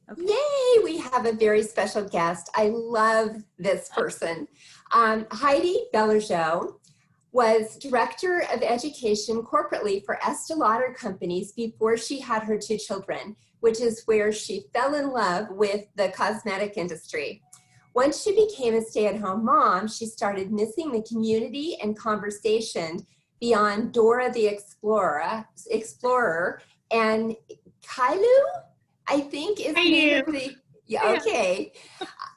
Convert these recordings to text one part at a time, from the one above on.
Okay. Yay, we have a very special guest. I love this person. Heidi Bellerjeau was Director of Education corporately for Estee Lauder companies before she had her two children, which is where she fell in love with the cosmetic industry. Once she became a stay-at-home mom, she started missing the community and conversation beyond Dora the Explorer and Kylu, I think is the name of the, yeah, okay,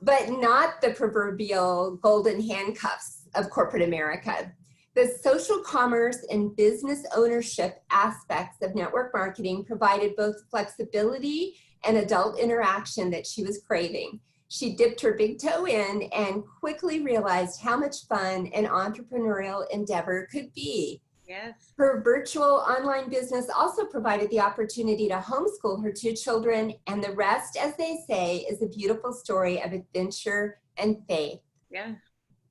but not the proverbial golden handcuffs of corporate America. The social commerce and business ownership aspects of network marketing provided both flexibility and adult interaction that she was craving. She dipped her big toe in and quickly realized how much fun an entrepreneurial endeavor could be. Yes. Her virtual online business also provided the opportunity to homeschool her two children, and the rest, as they say, is a beautiful story of adventure and faith. Yeah.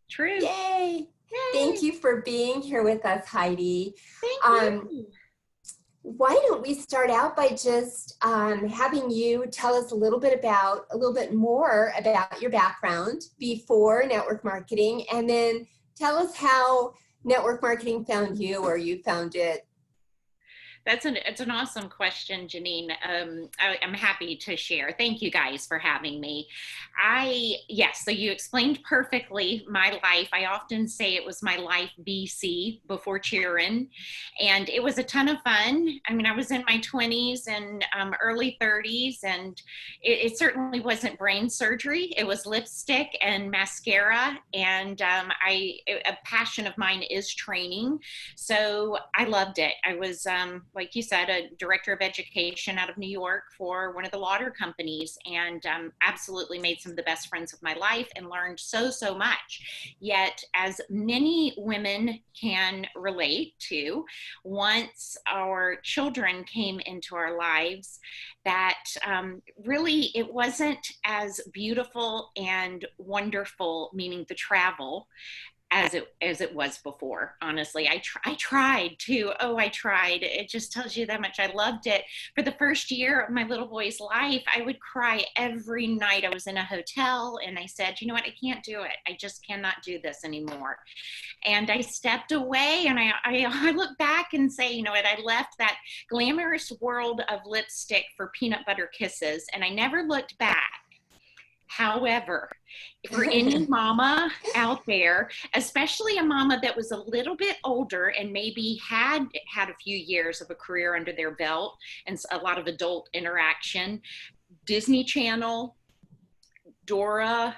True. Yay! Yay. Thank you for being here with us, Heidi. Thank you. Why don't we start out by just having you tell us a little bit more about your background before network marketing, and then tell us how network marketing found you, or you found it. It's an awesome question, Janine. I'm happy to share. Thank you guys for having me. Yes, so you explained perfectly my life. I often say it was my life BC, before cheering, and it was a ton of fun. I mean, I was in my 20s and early 30s, and it certainly wasn't brain surgery. It was lipstick and mascara, and a passion of mine is training. So I loved it. I was, like you said, a director of education out of New York for one of the Lauder companies, and absolutely made some of the best friends of my life and learned so much. Yet, as many women can relate to, once our children came into our lives, that really it wasn't as beautiful and wonderful, meaning the travel, as it was before. Honestly, I tried to. Oh, I tried. It just tells you that much I loved it. For the first year of my little boy's life, I would cry every night. I was in a hotel and I said, you know what, I can't do it. I just cannot do this anymore. And I stepped away, and I look back and say, you know what, I left that glamorous world of lipstick for peanut butter kisses, and I never looked back. However, for any mama out there, especially a mama that was a little bit older and maybe had a few years of a career under their belt and a lot of adult interaction, Disney Channel, Dora,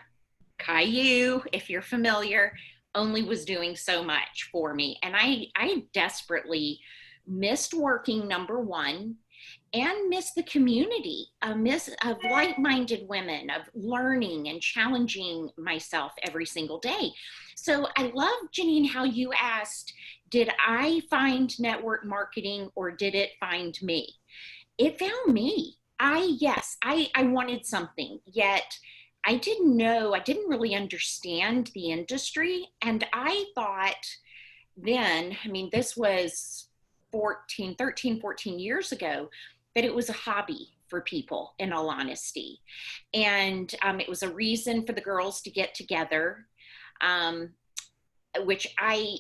Caillou, if you're familiar, only was doing so much for me. And I desperately missed working, number one, and miss the community, of like-minded women, of learning and challenging myself every single day. So I love, Janine, how you asked, did I find network marketing or did it find me? It found me. Yes, I wanted something, yet I didn't really understand the industry. And I thought then, I mean, this was 14 years ago, that it was a hobby for people, in all honesty. And it was a reason for the girls to get together, which I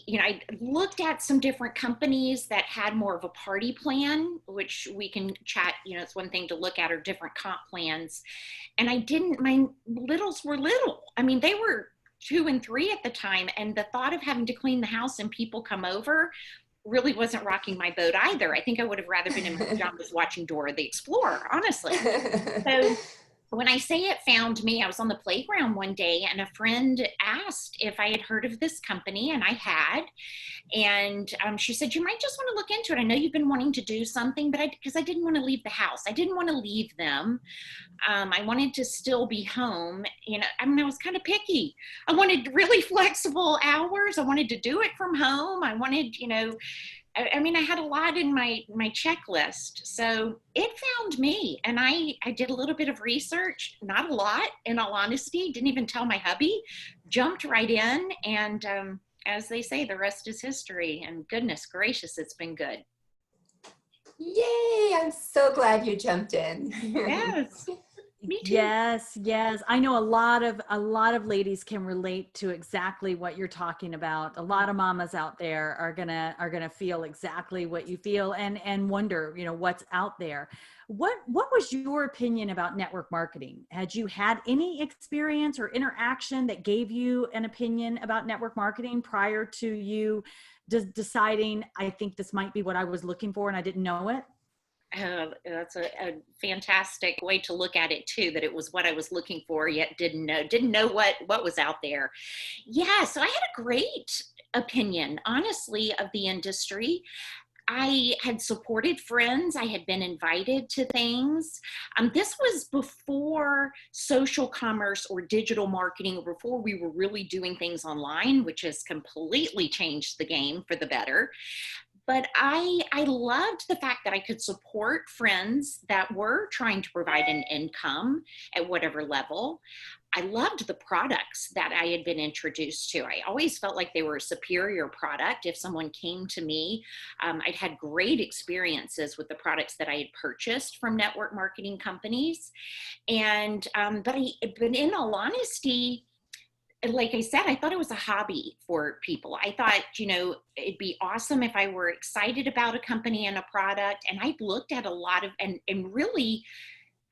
looked at some different companies that had more of a party plan, which we can chat, it's one thing to look at, or different comp plans. And my littles were little. I mean, they were 2 and 3 at the time. And the thought of having to clean the house and people come over really wasn't rocking my boat either. I think I would have rather been in my pajamas watching Dora the Explorer, honestly. So when I say it found me, I was on the playground one day and a friend asked if I had heard of this company, and I had. And she said, you might just want to look into it. I know you've been wanting to do something, but because I didn't want to leave the house. I didn't want to leave them. I wanted to still be home. I mean, I was kind of picky. I wanted really flexible hours. I wanted to do it from home. I wanted, I mean, I had a lot in my checklist. So it found me, and I did a little bit of research, not a lot, in all honesty, didn't even tell my hubby, jumped right in. And as they say, the rest is history, and goodness gracious, it's been good. Yay, I'm so glad you jumped in. Yes. Me too. Yes, yes. I know a lot of ladies can relate to exactly what you're talking about. A lot of mamas out there are gonna feel exactly what you feel and wonder, you know, what's out there. What was your opinion about network marketing? Had you had any experience or interaction that gave you an opinion about network marketing prior to you deciding, I think this might be what I was looking for and I didn't know it? That's a fantastic way to look at it too, that it was what I was looking for, yet didn't know what was out there. Yeah, so I had a great opinion, honestly, of the industry. I had supported friends. I had been invited to things. This was before social commerce or digital marketing, or before we were really doing things online, which has completely changed the game for the better. But I loved the fact that I could support friends that were trying to provide an income at whatever level. I loved the products that I had been introduced to. I always felt like they were a superior product. If someone came to me, I'd had great experiences with the products that I had purchased from network marketing companies. But in all honesty, like I said, I thought it was a hobby for people. I thought, it'd be awesome if I were excited about a company and a product. And I looked at a lot of, and really,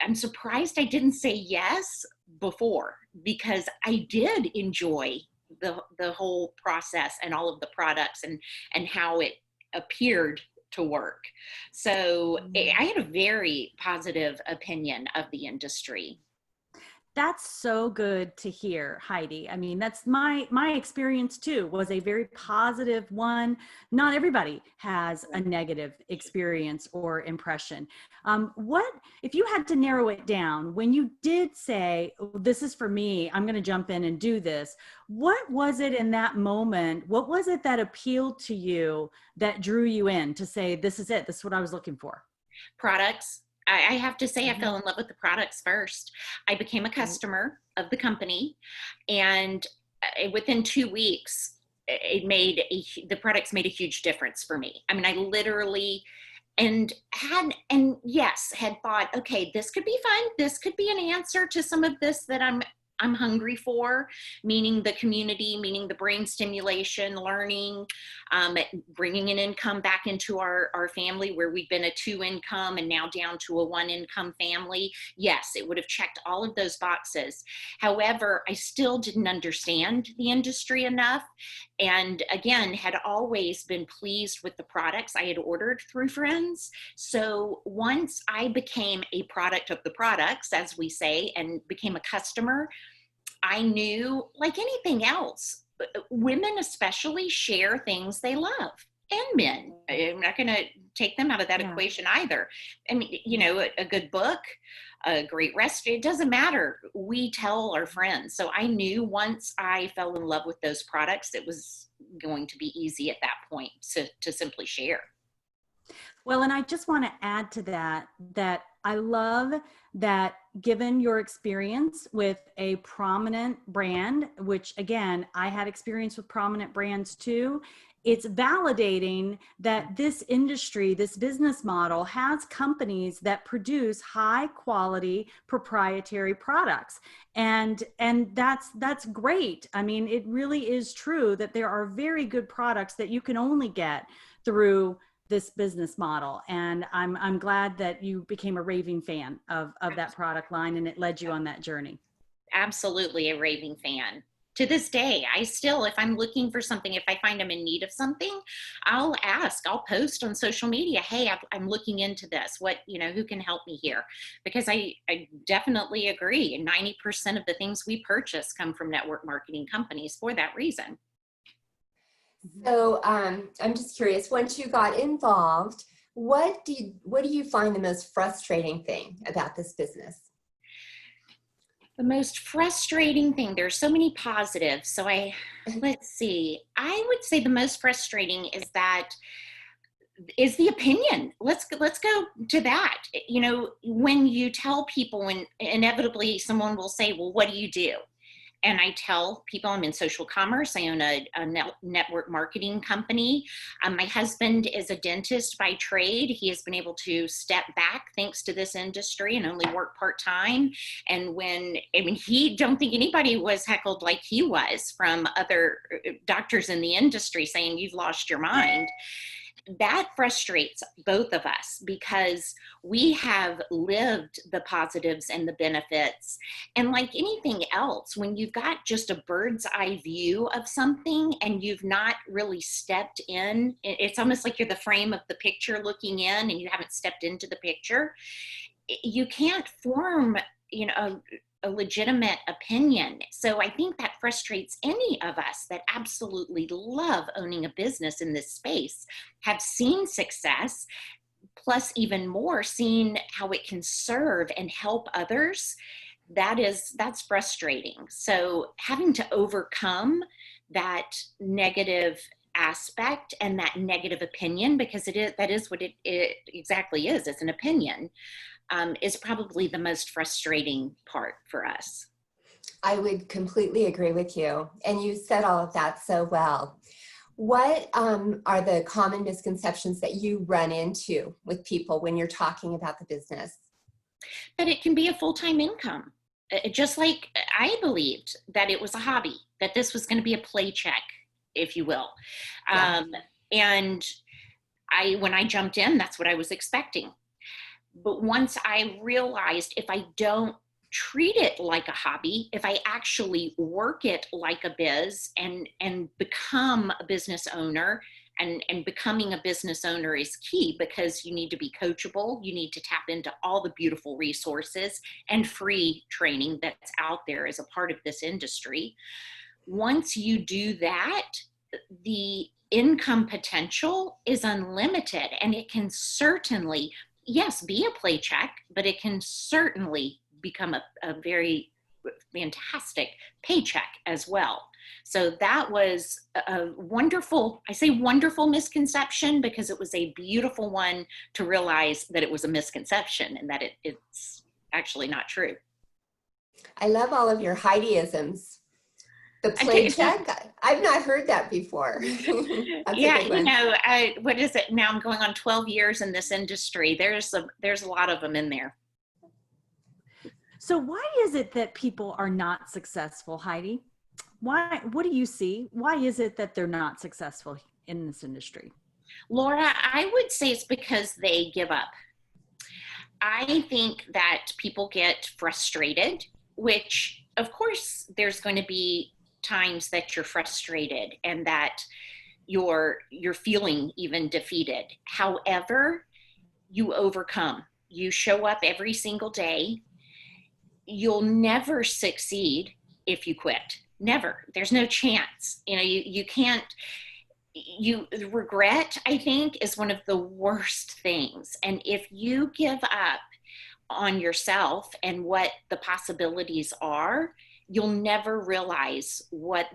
I'm surprised I didn't say yes before, because I did enjoy the whole process and all of the products and how it appeared to work. So I had a very positive opinion of the industry. That's so good to hear, Heidi. I mean, that's my experience too, was a very positive one. Not everybody has a negative experience or impression. What, if you had to narrow it down, when you did say, "Oh, this is for me, I'm going to jump in and do this," what was it in that moment? What was it that appealed to you, that drew you in to say, this is it, this is what I was looking for? Products. I have to say, I Mhm. fell in love with the products first. I became a Right. customer of the company, and within 2 weeks, the products made a huge difference for me. I mean, I literally yes, had thought, okay, this could be fun. This could be an answer to some of this that I'm hungry for, meaning the community, meaning the brain stimulation, learning, bringing an income back into our family, where we've been a 2 income and now down to a 1 income family. Yes, it would have checked all of those boxes. However, I still didn't understand the industry enough. And again, had always been pleased with the products I had ordered through friends. So once I became a product of the products, as we say, and became a customer, I knew, like anything else, women especially share things they love, and men. I'm not going to take them out of that Yeah. equation either. I mean, a good book, a great restaurant, it doesn't matter. We tell our friends. So I knew once I fell in love with those products, it was going to be easy at that point to simply share. Well, and I just want to add to that, that I love that, given your experience with a prominent brand, which again, I had experience with prominent brands too, it's validating that this industry, this business model has companies that produce high quality proprietary products. And that's great. I mean, it really is true that there are very good products that you can only get through this business model. And I'm glad that you became a raving fan of that product line and it led you on that journey. Absolutely a raving fan. To this day, I still, if I'm looking for something, if I find I'm in need of something, I'll post on social media, hey, I'm looking into this. Who can help me here? Because I definitely agree. 90% of the things we purchase come from network marketing companies for that reason. So I'm just curious, once you got involved, what do you find the most frustrating thing about this business? The most frustrating thing, there's so many positives. Let's see. I would say the most frustrating is the opinion. Let's go to that. When you tell people, and inevitably someone will say, well, what do you do? And I tell people I'm in social commerce. I own a network marketing company. My husband is a dentist by trade. He has been able to step back thanks to this industry and only work part-time. And he don't think anybody was heckled like he was from other doctors in the industry saying you've lost your mind. That frustrates both of us because we have lived the positives and the benefits. And like anything else, when you've got just a bird's eye view of something and you've not really stepped in, it's almost like you're the frame of the picture looking in and you haven't stepped into the picture. You can't form, a legitimate opinion. So I think that frustrates any of us that absolutely love owning a business in this space, have seen success, plus even more seen how it can serve and help others. That's frustrating. So having to overcome that negative aspect and that negative opinion, because that is what it exactly is. It's an opinion. Is probably the most frustrating part for us. I would completely agree with you. And you said all of that so well. What are the common misconceptions that you run into with people when you're talking about the business? That it can be a full-time income. Just like I believed that it was a hobby, that this was going to be a paycheck, if you will. Yeah. And when I jumped in, that's what I was expecting. But once I realized if I don't treat it like a hobby, if I actually work it like a biz and become a business owner, and becoming a business owner is key because you need to be coachable. You need to tap into all the beautiful resources and free training that's out there as a part of this industry. Once you do that, the income potential is unlimited, and it can certainly, yes, be a paycheck, but it can certainly become a very fantastic paycheck as well. So that was a wonderful, I say wonderful misconception because it was a beautiful one to realize that it was a misconception and that it's actually not true. I love all of your Heidiisms. The paycheck? I've not heard that before. That's yeah, a good one. what is it now? I'm going on 12 years in this industry. There's a lot of them in there. So why is it that people are not successful, Heidi? Why? What do you see? Why is it that they're not successful in this industry? Laura, I would say it's because they give up. I think that people get frustrated, which of course there's going to be times that you're frustrated and that you're feeling even defeated. However, you overcome. You show up every single day. You'll never succeed if you quit. Never. There's no chance. You can't. Regret, I think, is one of the worst things. And if you give up on yourself and what the possibilities are, you'll never realize what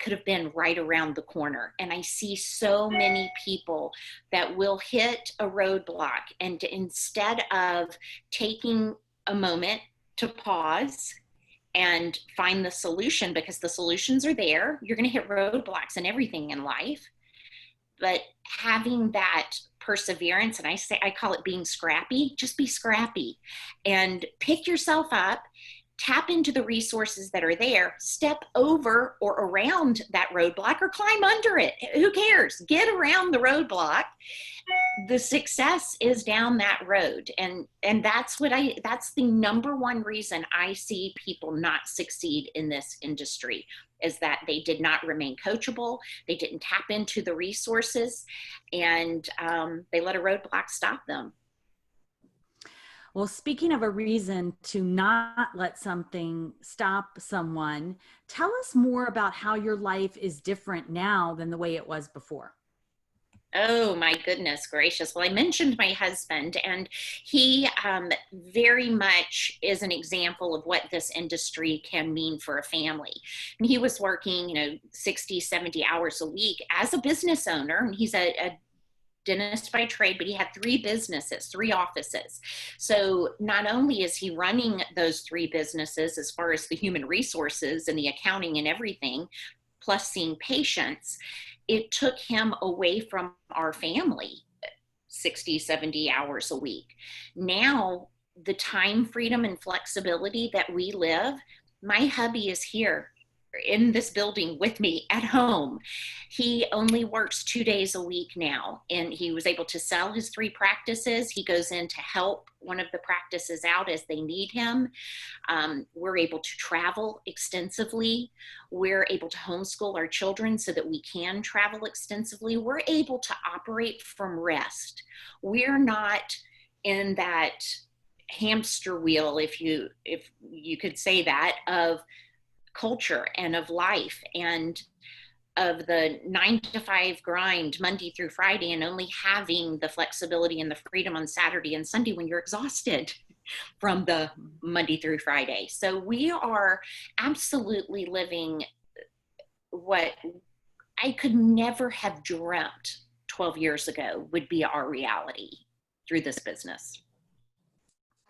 could have been right around the corner. And I see so many people that will hit a roadblock, and instead of taking a moment to pause and find the solution, because the solutions are there, you're going to hit roadblocks in everything in life. But having that perseverance, and I call it being scrappy, just be scrappy and pick yourself up, tap into the resources that are there, step over or around that roadblock or climb under it. Who cares? Get around the roadblock. The success is down that road. And that's the number one reason I see people not succeed in this industry, is that they did not remain coachable. They didn't tap into the resources, and they let a roadblock stop them. Well, speaking of a reason to not let something stop someone, tell us more about how your life is different now than the way it was before. Oh my goodness gracious. Well, I mentioned my husband, and he very much is an example of what this industry can mean for a family. And he was working, 60, 70 hours a week as a business owner. And he's a dentist by trade, but he had 3 businesses, 3 offices. So not only is he running those 3 businesses as far as the human resources and the accounting and everything, plus seeing patients, it took him away from our family 60, 70 hours a week. Now, the time freedom and flexibility that we live, my hubby is here in this building with me at home. He only works 2 days a week now, and he was able to sell his 3 practices. He goes in to help one of the practices out as they need him. We're able to travel extensively. We're able to homeschool our children so that we can travel extensively. We're able to operate from rest. We're not in that hamster wheel, if you could say that, of culture and of life and of the 9 to 5 grind Monday through Friday, and only having the flexibility and the freedom on Saturday and Sunday when you're exhausted from the Monday through Friday. So we are absolutely living what I could never have dreamt 12 years ago would be our reality through this business.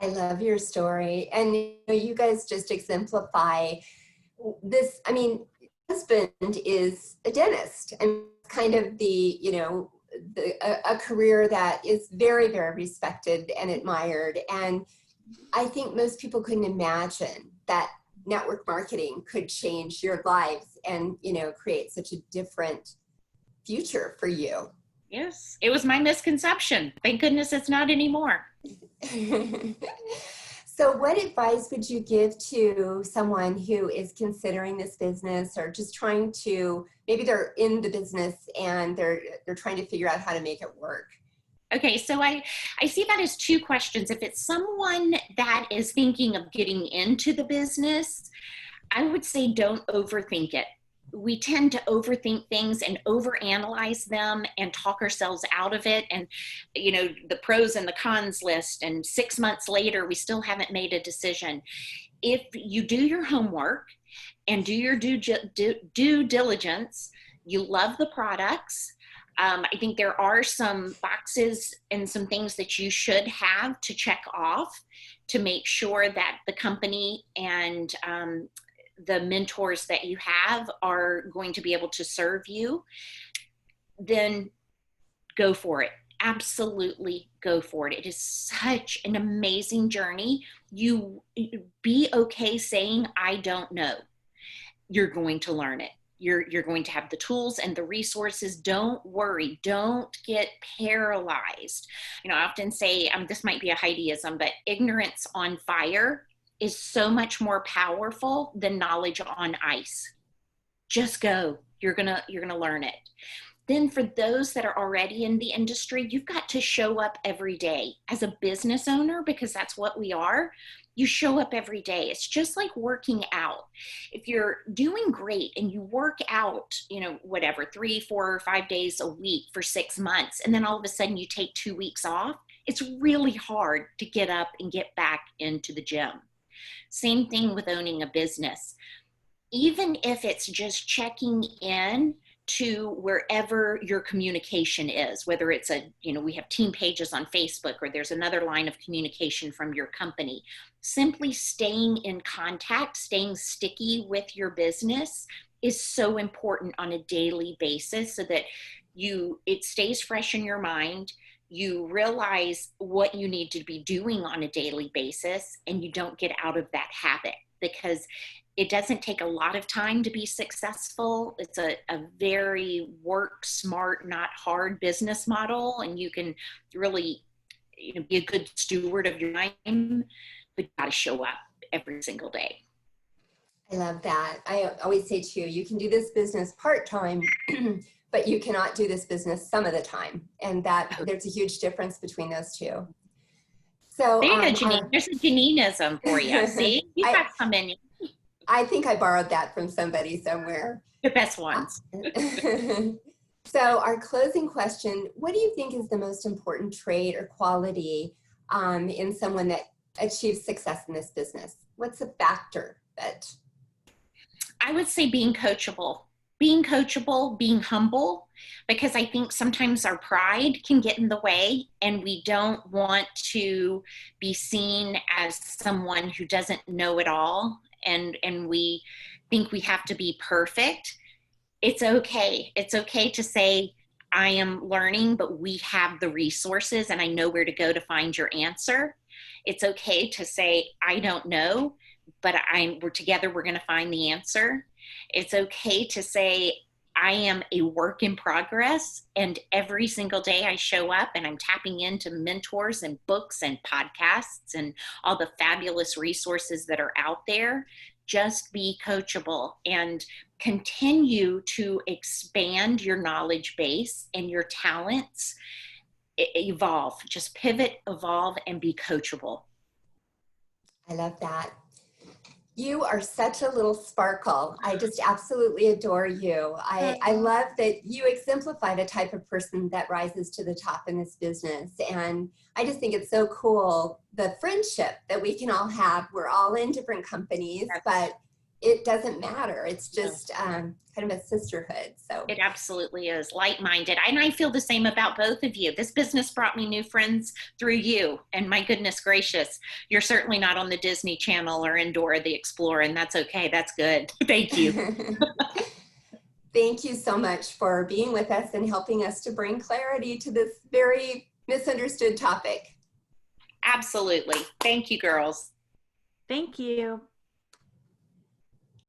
I love your story. And you guys just exemplify this. I mean, husband is a dentist, and kind of a career that is very, very respected and admired. And I think most people couldn't imagine that network marketing could change your lives and, create such a different future for you. Yes, it was my misconception. Thank goodness it's not anymore. So what advice would you give to someone who is considering this business, or just trying to, maybe they're in the business and they're trying to figure out how to make it work? Okay, so I see that as 2 questions. If it's someone that is thinking of getting into the business, I would say don't overthink it. We tend to overthink things and overanalyze them and talk ourselves out of it. And, the pros and the cons list, and 6 months later, we still haven't made a decision. If you do your homework and do your due diligence, you love the products. I think there are some boxes and some things that you should have to check off to make sure that the company and the mentors that you have are going to be able to serve you, then go for it. Absolutely go for it. It is such an amazing journey. You be okay saying, I don't know. You're going to learn it. You're going to have the tools and the resources. Don't worry. Don't get paralyzed. I often say, this might be a Heidiism, but ignorance on fire is so much more powerful than knowledge on ice. Just go. You're gonna learn it. Then for those that are already in the industry, you've got to show up every day as a business owner, because that's what we are. You show up every day. It's just like working out. If you're doing great and you work out, 3, 4, or 5 days a week for 6 months, and then all of a sudden you take 2 weeks off, it's really hard to get up and get back into the gym. Same thing with owning a business. Even if it's just checking in to wherever your communication is, whether it's we have team pages on Facebook, or there's another line of communication from your company, simply staying in contact, staying sticky with your business is so important on a daily basis, so that it stays fresh in your mind. You realize what you need to be doing on a daily basis, and you don't get out of that habit, because it doesn't take a lot of time to be successful. It's a very work smart, not hard business model, and you can really be a good steward of your time, but you got to show up every single day. I love that. I always say too, you can do this business part-time, but you cannot do this business some of the time. And that there's a huge difference between those 2. So there you go, Janine. There's a Janineism for you. See, you got some in you. I think I borrowed that from somebody somewhere. The best ones. So our closing question, what do you think is the most important trait or quality in someone that achieves success in this business? What's a factor that? I would say being coachable. being coachable, being humble, because I think sometimes our pride can get in the way and we don't want to be seen as someone who doesn't know it all, and we think we have to be perfect. It's okay. It's okay to say, I am learning, but we have the resources and I know where to go to find your answer. It's okay to say, I don't know, but we're together, we're going to find the answer. It's okay to say, I am a work in progress, and every single day I show up and I'm tapping into mentors and books and podcasts and all the fabulous resources that are out there. Just be coachable and continue to expand your knowledge base and your talents. Evolve, just pivot, evolve, and be coachable. I love that. You are such a little sparkle. I just absolutely adore you. I love that you exemplify the type of person that rises to the top in this business. And I just think it's so cool, the friendship that we can all have. We're all in different companies, but it doesn't matter. It's just kind of a sisterhood. So it absolutely is like-minded. And I feel the same about both of you. This business brought me new friends through you. And my goodness gracious, you're certainly not on the Disney Channel or in Dora the Explorer, and that's okay. That's good. Thank you. Thank you so much for being with us and helping us to bring clarity to this very misunderstood topic. Absolutely. Thank you, girls. Thank you.